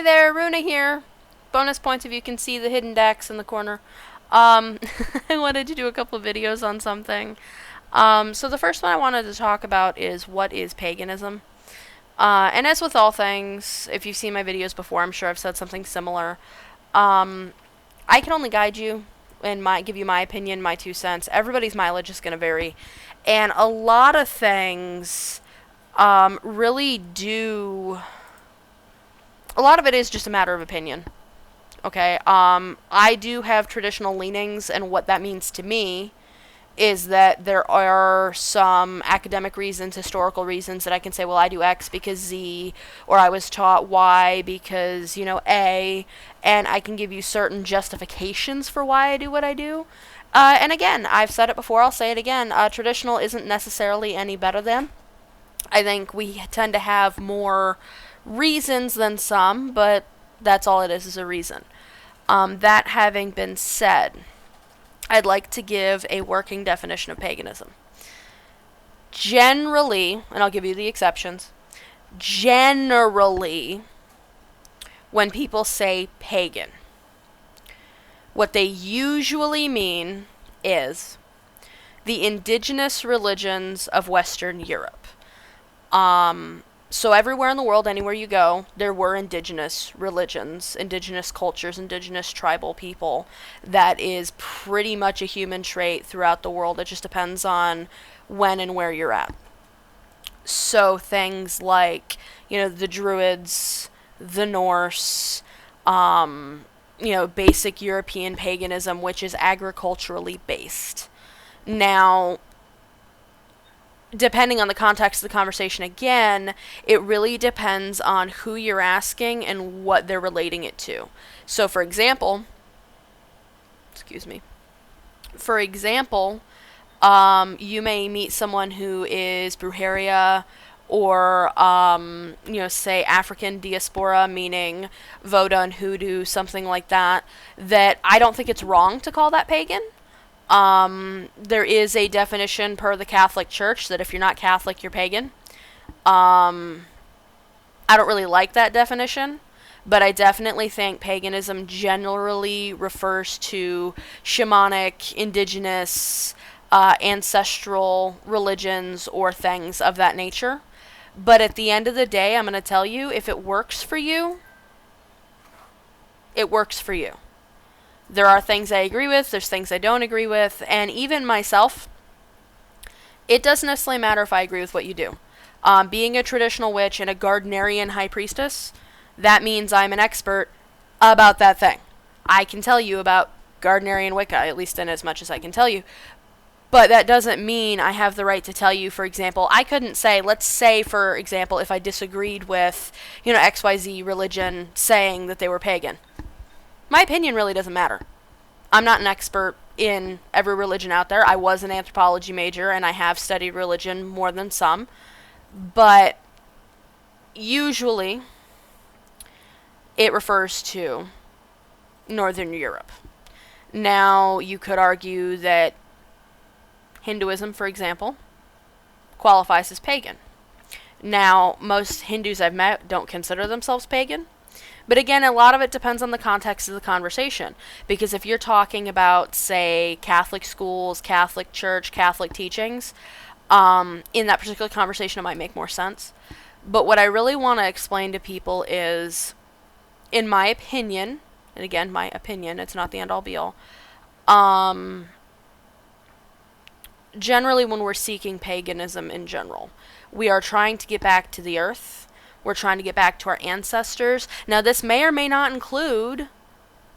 Hey there, Runa here. Bonus points if you can see the hidden decks in the corner. I wanted to do a couple of videos on something. So the first one I wanted to talk about is what is paganism. And as with all things, if you've seen my videos before, I'm sure I've said something similar. I can only guide you and give you my opinion, my 2 cents. Everybody's mileage is going to vary. And a lot of things really do... A lot of it is just a matter of opinion. Okay, I do have traditional leanings, and what that means to me is that there are some academic reasons, historical reasons that I can say, well, I do X because Z, or I was taught Y because, A, and I can give you certain justifications for why I do what I do. And again, I've said it before, I'll say it again, traditional isn't necessarily any better than. I think we tend to have more reasons than some, but that's all it is a reason. That having been said, I'd like to give a working definition of paganism. Generally, and I'll give you the exceptions, generally, when people say pagan, what they usually mean is the indigenous religions of Western Europe. So everywhere in the world, anywhere you go, there were indigenous religions, indigenous cultures, indigenous tribal people. That is pretty much a human trait throughout the world. It just depends on when and where you're at. So things like, the Druids, the Norse, basic European paganism, which is agriculturally based. Now, depending on the context of the conversation, again, it really depends on who you're asking and what they're relating it to. So, for example, you may meet someone who is Brujeria or, say African diaspora, meaning Voda and Hoodoo, something like that, that I don't think it's wrong to call that pagan. There is a definition per the Catholic Church that if you're not Catholic, you're pagan. I don't really like that definition, but I definitely think paganism generally refers to shamanic, indigenous, ancestral religions or things of that nature. But at the end of the day, I'm going to tell you, if it works for you, it works for you. There are things I agree with, there's things I don't agree with, and even myself, it doesn't necessarily matter if I agree with what you do. Being a traditional witch and a Gardnerian high priestess, that means I'm an expert about that thing. I can tell you about Gardnerian Wicca, at least in as much as I can tell you. But that doesn't mean I have the right to tell you, for example, I couldn't say, let's say, for example, if I disagreed with, XYZ religion saying that they were pagan. My opinion really doesn't matter. I'm not an expert in every religion out there. I was an anthropology major, and I have studied religion more than some. But usually, it refers to Northern Europe. Now, you could argue that Hinduism, for example, qualifies as pagan. Now, most Hindus I've met don't consider themselves pagan. But again, a lot of it depends on the context of the conversation. Because if you're talking about, say, Catholic schools, Catholic church, Catholic teachings, in that particular conversation it might make more sense. But what I really want to explain to people is, in my opinion, and again, my opinion, it's not the end-all be-all, generally when we're seeking paganism in general, we are trying to get back to the earth. We're trying to get back to our ancestors. Now, this may or may not include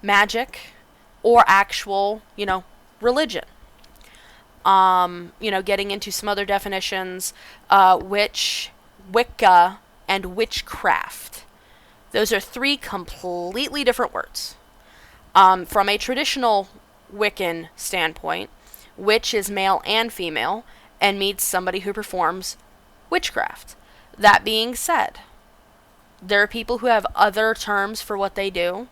magic or actual, religion. Getting into some other definitions, Wicca, and witchcraft. Those are 3 completely different words. From a traditional Wiccan standpoint, witch is male and female and means somebody who performs witchcraft. That being said, there are people who have other terms for what they do.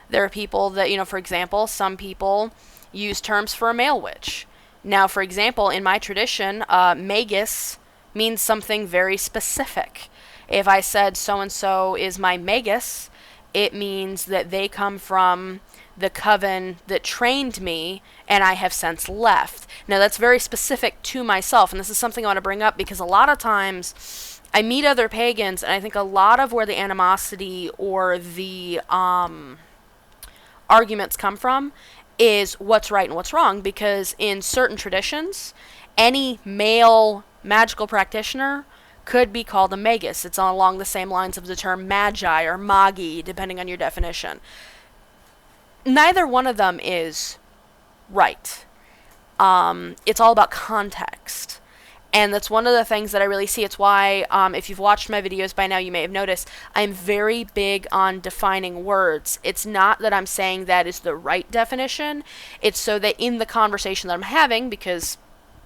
There are people that, for example, some people use terms for a male witch. Now, for example, in my tradition, magus means something very specific. If I said so-and-so is my magus, It means that they come from the coven that trained me and I have since left. Now, that's very specific to myself, and this is something I want to bring up because a lot of times I meet other pagans, and I think a lot of where the animosity or the arguments come from is what's right and what's wrong, because in certain traditions, any male magical practitioner could be called a magus. It's along the same lines of the term magi or magi, depending on your definition. Neither one of them is right. It's all about context. And that's one of the things that I really see. It's why, if you've watched my videos by now, you may have noticed, I'm very big on defining words. It's not that I'm saying that is the right definition. It's so that in the conversation that I'm having, because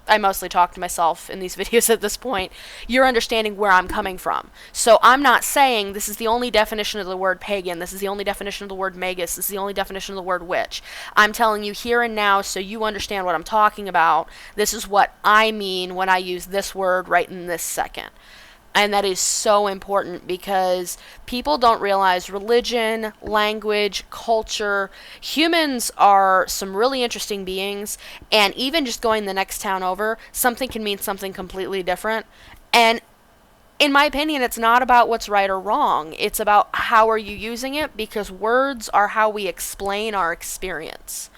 I mostly talk to myself in these videos at this point, you're understanding where I'm coming from. So I'm not saying this is the only definition of the word pagan, this is the only definition of the word magus, this is the only definition of the word witch. I'm telling you here and now so you understand what I'm talking about. This is what I mean when I use this word right in this second. And that is so important because people don't realize religion, language, culture, humans are some really interesting beings, and even just going the next town over, something can mean something completely different. And in my opinion, it's not about what's right or wrong. It's about how are you using it, because words are how we explain our experience.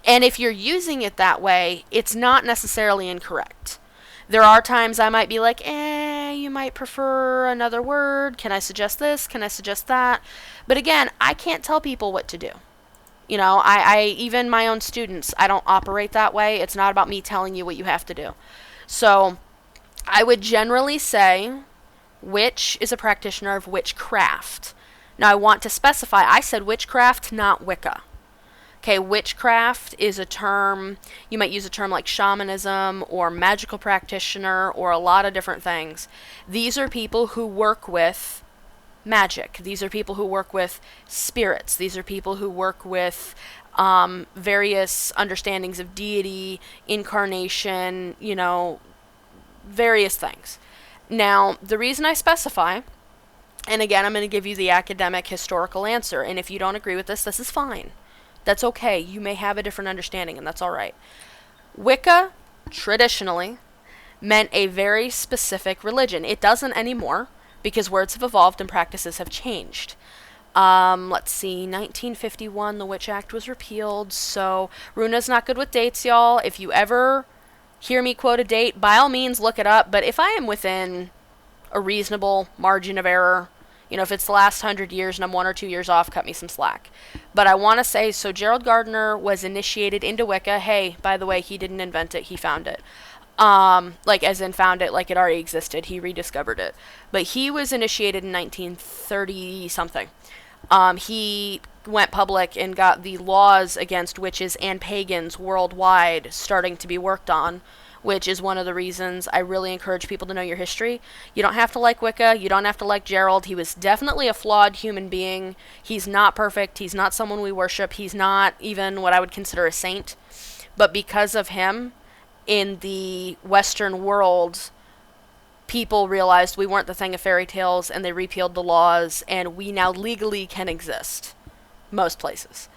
And if you're using it that way, it's not necessarily incorrect. There are times I might be like, you might prefer another word. Can I suggest this? Can I suggest that? But again, I can't tell people what to do. You know, I even my own students, I don't operate that way. It's not about me telling you what you have to do. So I would generally say witch is a practitioner of witchcraft. Now I want to specify, I said witchcraft, not Wicca. Okay, witchcraft is a term, you might use a term like shamanism or magical practitioner or a lot of different things. These are people who work with magic. These are people who work with spirits. These are people who work with various understandings of deity, incarnation, you know, various things. Now, the reason I specify, and again, I'm going to give you the academic historical answer, and if you don't agree with this is fine. That's okay. You may have a different understanding, and that's all right. Wicca, traditionally, meant a very specific religion. It doesn't anymore, because words have evolved and practices have changed. Let's see, 1951, the Witch Act was repealed, so Runa's not good with dates, y'all. If you ever hear me quote a date, by all means, look it up, but if I am within a reasonable margin of error, you know, if it's the last 100 years and I'm 1 or 2 years off, cut me some slack. But I want to say, so Gerald Gardner was initiated into Wicca. Hey, by the way, he didn't invent it, he found it. Like, as in found it, like it already existed. He rediscovered it. But he was initiated in 1930-something. He went public and got the laws against witches and pagans worldwide starting to be worked on, which is one of the reasons I really encourage people to know your history. You don't have to like Wicca. You don't have to like Gerald. He was definitely a flawed human being. He's not perfect. He's not someone we worship. He's not even what I would consider a saint. But because of him, in the Western world, people realized we weren't the thing of fairy tales, and they repealed the laws, and we now legally can exist most places.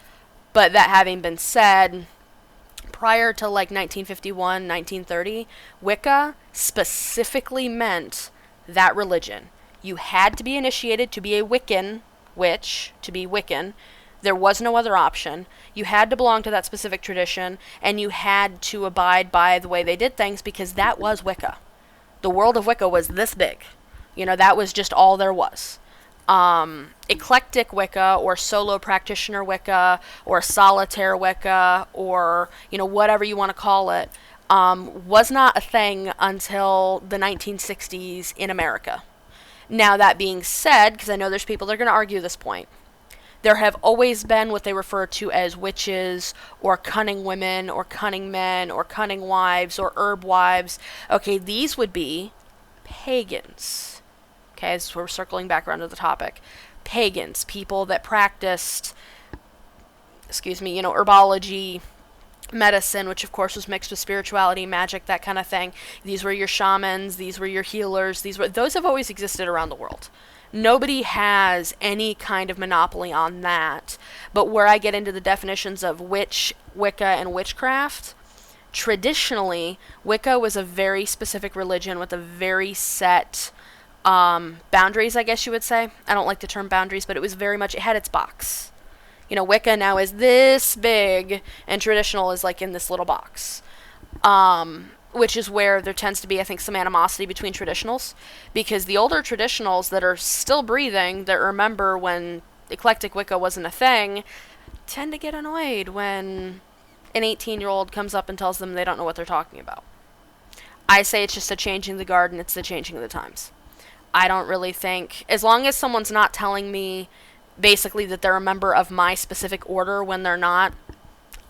But that having been said, prior to like 1951, 1930, Wicca specifically meant that religion. You had to be initiated to be a Wiccan witch, to be Wiccan. There was no other option. You had to belong to that specific tradition, and you had to abide by the way they did things, because that was Wicca. The world of Wicca was this big. You know, that was just all there was. Eclectic Wicca or solo practitioner Wicca or solitaire Wicca or, you know, whatever you want to call it, was not a thing until the 1960s in America. Now, that being said, because I know there's people that are going to argue this point, there have always been what they refer to as witches or cunning women or cunning men or cunning wives or herb wives. Okay, these would be pagans. Okay, so we're circling back around to the topic. Pagans, people that practiced, you know, herbology, medicine, which of course was mixed with spirituality, magic, that kind of thing. These were your shamans, these were your healers, those have always existed around the world. Nobody has any kind of monopoly on that. But where I get into the definitions of witch, Wicca, and witchcraft, traditionally, Wicca was a very specific religion with a very set boundaries, I guess you would say. I don't like the term boundaries, but it was very much, it had its box. Wicca now is this big, and traditional is like in this little box. Which is where there tends to be, I think, some animosity between traditionals, because the older traditionals that are still breathing, that remember when eclectic Wicca wasn't a thing, tend to get annoyed when an 18-year-old comes up and tells them they don't know what they're talking about. I say it's just a changing of the guard, and it's the changing of the times. I don't really think, as long as someone's not telling me basically that they're a member of my specific order when they're not,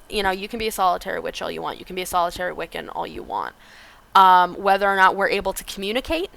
you can be a solitary witch all you want. You can be a solitary Wiccan all you want. Whether or not we're able to communicate,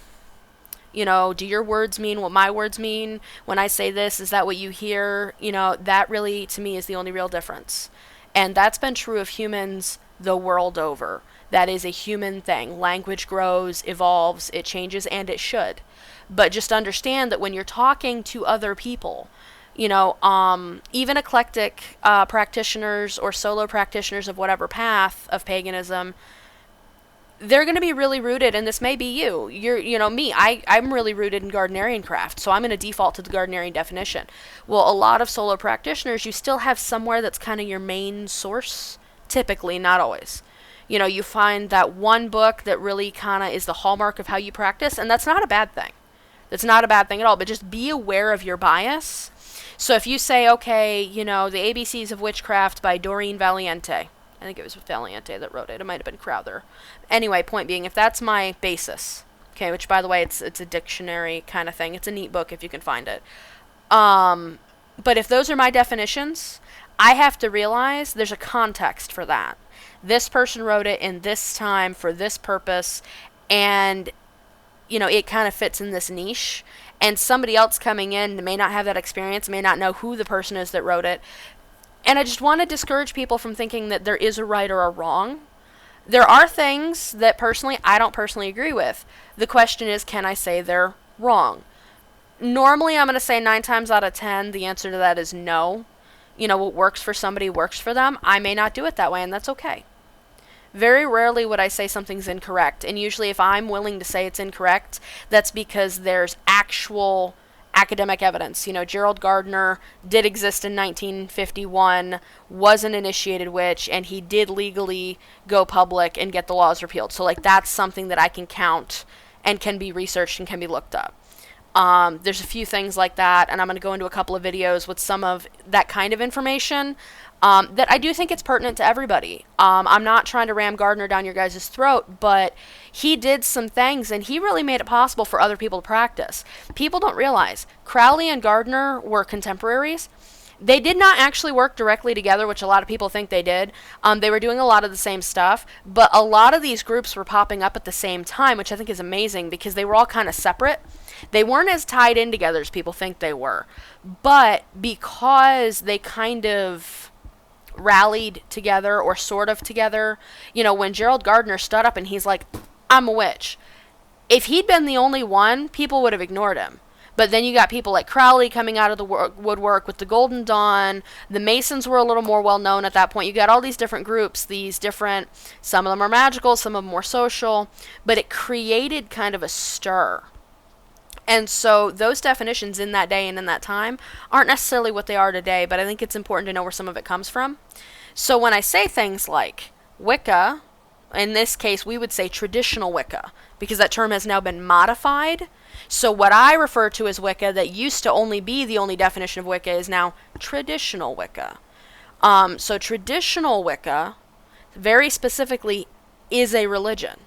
do your words mean what my words mean? When I say this, is that what you hear? That really, to me, is the only real difference. And that's been true of humans the world over. That is a human thing. Language grows, evolves, it changes, and it should. But just understand that when you're talking to other people, even eclectic practitioners or solo practitioners of whatever path of paganism, they're going to be really rooted, and this may be you. Me. I'm really rooted in Gardnerian craft, so I'm going to default to the Gardnerian definition. Well, a lot of solo practitioners, you still have somewhere that's kind of your main source, typically, not always. You find that one book that really kind of is the hallmark of how you practice, and that's not a bad thing. That's not a bad thing at all, but just be aware of your bias. So if you say, okay, the ABCs of Witchcraft by Doreen Valiente. I think it was Valiente that wrote it. It might have been Crowther. Anyway, point being, if that's my basis, okay, which, by the way, it's a dictionary kind of thing. It's a neat book if you can find it. But if those are my definitions, I have to realize there's a context for that. This person wrote it in this time for this purpose, and, it kind of fits in this niche. And somebody else coming in may not have that experience, may not know who the person is that wrote it. And I just want to discourage people from thinking that there is a right or a wrong. There are things that personally, I don't personally agree with. The question is, can I say they're wrong? Normally, I'm going to say 9 times out of 10, the answer to that is no. What works for somebody works for them. I may not do it that way, and that's okay. Very rarely would I say something's incorrect, and usually if I'm willing to say it's incorrect, that's because there's actual academic evidence. Gerald Gardner did exist in 1951, was an initiated witch, and he did legally go public and get the laws repealed. So, that's something that I can count and can be researched and can be looked up. There's a few things like that, and I'm going to go into a couple of videos with some of that kind of information that I do think it's pertinent to everybody. I'm not trying to ram Gardner down your guys' throat, but he did some things, and he really made it possible for other people to practice. People don't realize Crowley and Gardner were contemporaries. They did not actually work directly together, which a lot of people think they did. They were doing a lot of the same stuff, but a lot of these groups were popping up at the same time, which I think is amazing because they were all kind of separate. They weren't as tied in together as people think they were. But because they kind of rallied together or sort of together, when Gerald Gardner stood up and he's like, I'm a witch. If he'd been the only one, people would have ignored him. But then you got people like Crowley coming out of the woodwork with the Golden Dawn. The Masons were a little more well known at that point. You got all these different groups, some of them are magical, some of them more social, but it created kind of a stir. And so those definitions in that day and in that time aren't necessarily what they are today, but I think it's important to know where some of it comes from. So when I say things like Wicca, in this case we would say traditional Wicca, because that term has now been modified. So what I refer to as Wicca that used to only be the only definition of Wicca is now traditional Wicca. So traditional Wicca, very specifically, is a religion.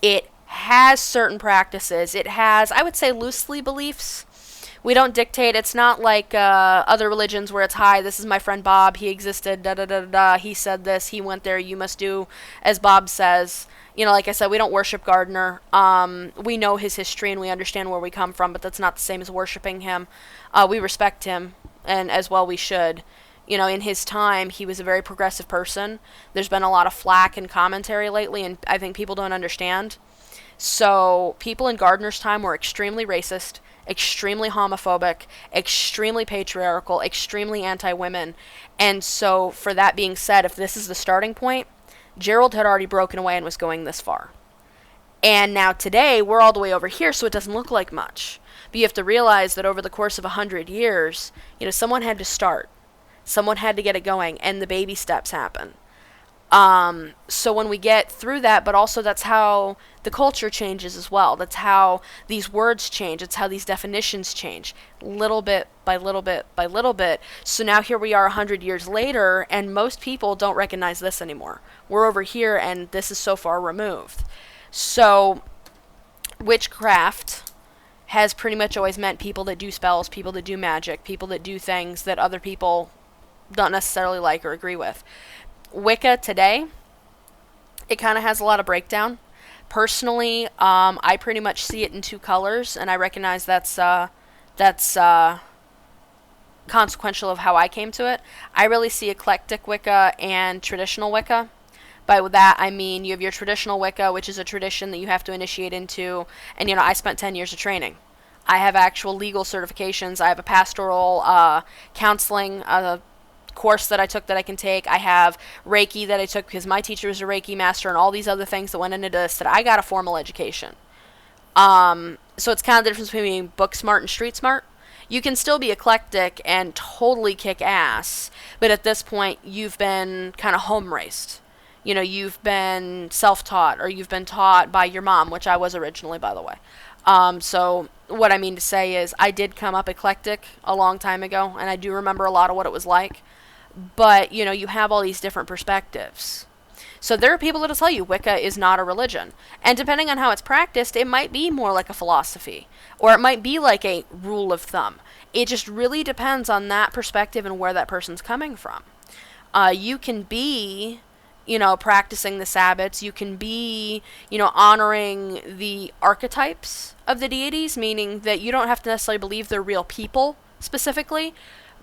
It has certain practices. It has, I would say, loosely beliefs. We don't dictate. It's not like other religions where it's, hi, this is my friend Bob, he existed, da-da-da-da-da, he said this, he went there, you must do as Bob says. Like I said, we don't worship Gardner. We know his history and we understand where we come from, but that's not the same as worshiping him. We respect him, and as well we should. In his time, he was a very progressive person. There's been a lot of flack and commentary lately, and I think people don't understand. So people in Gardner's time were extremely racist, extremely homophobic, extremely patriarchal, extremely anti-women. And so, for that being said, if this is the starting point, Gerald had already broken away and was going this far. And now today, we're all the way over here, so it doesn't look like much. But you have to realize that over the course of 100 years, someone had to start. Someone had to get it going, and the baby steps happen. So when we get through that, but also that's how the culture changes as well. That's how these words change. It's how these definitions change, little bit by little bit by little bit. So now here we are 100 years later, and most people don't recognize this anymore. We're over here, and this is so far removed. So witchcraft has pretty much always meant people that do spells, people that do magic, people that do things that other people don't necessarily like or agree with. Wicca today, it kind of has a lot of breakdown. Personally, I pretty much see it in two colors, and I recognize that's consequential of how I came to it. I really see eclectic Wicca and traditional Wicca. By that, I mean you have your traditional Wicca, which is a tradition that you have to initiate into, and I spent 10 years of training. I have actual legal certifications. I have a pastoral counseling course that I took that I can take. I have Reiki that I took because my teacher was a Reiki master, and all these other things that went into this, that I got a formal education. So it's kind of the difference between book smart and street smart. You can still be eclectic and totally kick ass, but at this point, you've been kind of home raised. You've been self-taught, or you've been taught by your mom, which I was originally, by the way. So what I mean to say is I did come up eclectic a long time ago, and I do remember a lot of what it was like. But, you have all these different perspectives. So there are people that'll tell you Wicca is not a religion. And depending on how it's practiced, it might be more like a philosophy. Or it might be like a rule of thumb. It just really depends on that perspective and where that person's coming from. You can be practicing the Sabbats. You can be, honoring the archetypes of the deities, meaning that you don't have to necessarily believe they're real people specifically,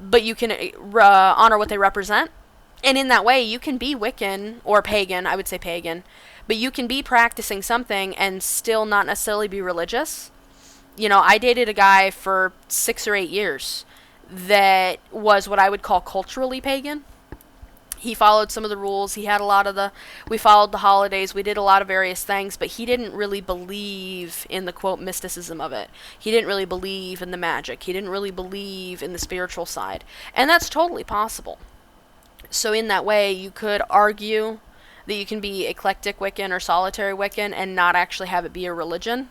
but you can honor what they represent. And in that way, you can be Wiccan, or pagan, I would say pagan, but you can be practicing something and still not necessarily be religious. I dated a guy for 6 or 8 years that was what I would call culturally pagan. He followed some of the rules. We followed the holidays. We did a lot of various things, but he didn't really believe in the, quote, mysticism of it. He didn't really believe in the magic. He didn't really believe in the spiritual side. And that's totally possible. So in that way, you could argue that you can be eclectic Wiccan or solitary Wiccan and not actually have it be a religion.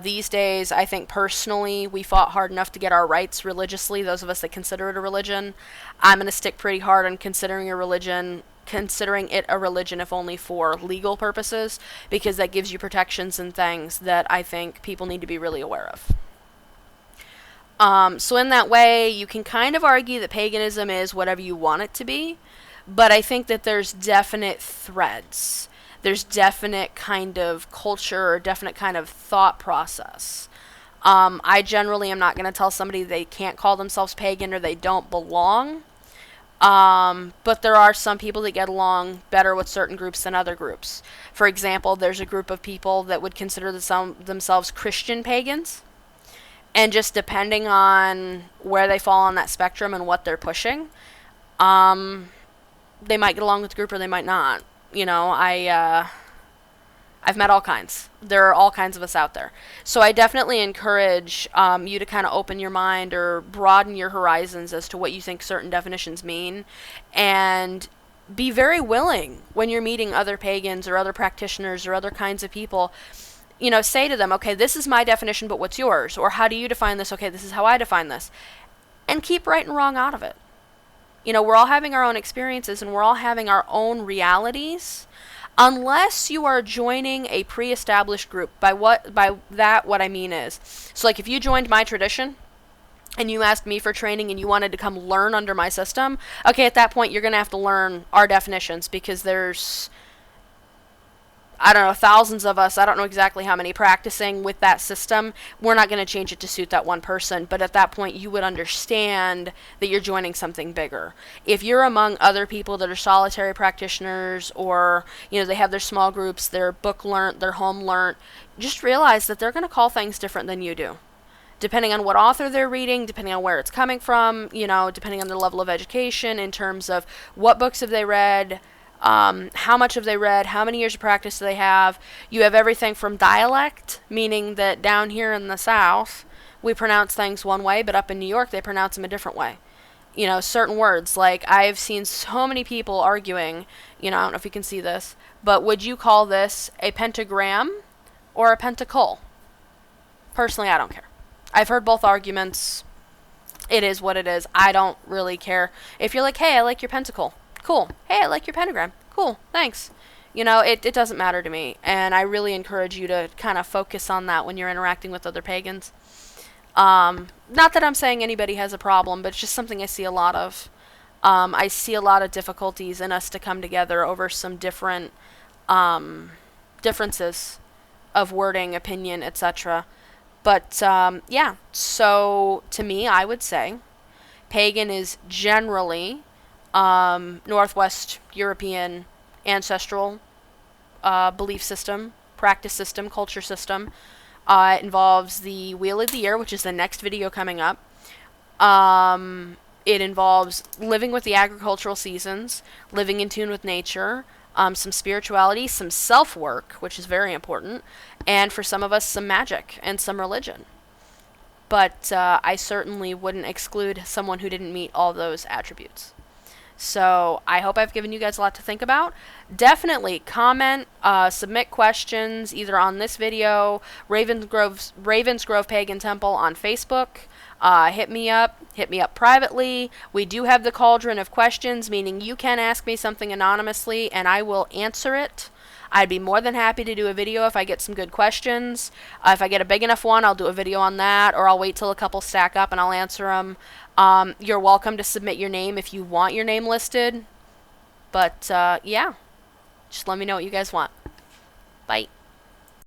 These days, I think personally, we fought hard enough to get our rights religiously, those of us that consider it a religion. I'm going to stick pretty hard on considering it a religion, if only for legal purposes, because that gives you protections and things that I think people need to be really aware of. So in that way, you can kind of argue that paganism is whatever you want it to be, but I think that there's definite threads. There's definite kind of culture or definite kind of thought process. I generally am not going to tell somebody they can't call themselves pagan or they don't belong. But there are some people that get along better with certain groups than other groups. For example, there's a group of people that would consider themselves Christian pagans. And just depending on where they fall on that spectrum and what they're pushing, they might get along with the group or they might not. I've met all kinds. There are all kinds of us out there. So I definitely encourage you to kind of open your mind or broaden your horizons as to what you think certain definitions mean. And be very willing when you're meeting other pagans or other practitioners or other kinds of people. Say to them, okay, this is my definition, but what's yours? Or how do you define this? Okay, this is how I define this. And keep right and wrong out of it. We're all having our own experiences and we're all having our own realities, unless you are joining a pre-established group. What I mean is, so like if you joined my tradition and you asked me for training and you wanted to come learn under my system, okay, at that point you're going to have to learn our definitions, because there's, I don't know, thousands of us, I don't know exactly how many, practicing with that system. We're not going to change it to suit that one person, but at that point you would understand that you're joining something bigger. If you're among other people that are solitary practitioners, or, they have their small groups, their book learnt, their home learnt, just realize that they're going to call things different than you do. depending on what author they're reading, depending on where it's coming from, depending on their level of education in terms of what books have they read, how much have they read, how many years of practice do they have. You have everything from dialect, meaning that down here in the South, we pronounce things one way, but up in New York, they pronounce them a different way. Certain words, like I've seen so many people arguing, I don't know if you can see this, but would you call this a pentagram or a pentacle? Personally, I don't care. I've heard both arguments. It is what it is. I don't really care. If you're like, hey, I like your pentacle. Cool. Hey, I like your pentagram. Cool. Thanks. It doesn't matter to me. And I really encourage you to kind of focus on that when you're interacting with other pagans. Not that I'm saying anybody has a problem, but it's just something I see a lot of. I see a lot of difficulties in us to come together over some different differences of wording, opinion, etc. But, yeah, so to me, I would say pagan is generally Northwest European ancestral belief system, practice system, culture system. It involves the Wheel of the Year, which is the next video coming up. It involves living with the agricultural seasons, living in tune with nature, some spirituality, some self-work, which is very important, and for some of us, some magic and some religion. But I certainly wouldn't exclude someone who didn't meet all those attributes. So I hope I've given you guys a lot to think about. Definitely comment, submit questions either on this video, Ravensgrove Pagan Temple on Facebook. Hit me up privately. We do have the cauldron of questions, meaning you can ask me something anonymously and I will answer it. I'd be more than happy to do a video if I get some good questions. If I get a big enough one, I'll do a video on that, or I'll wait till a couple stack up and I'll answer them. You're welcome to submit your name if you want your name listed. But, yeah. Just let me know what you guys want. Bye.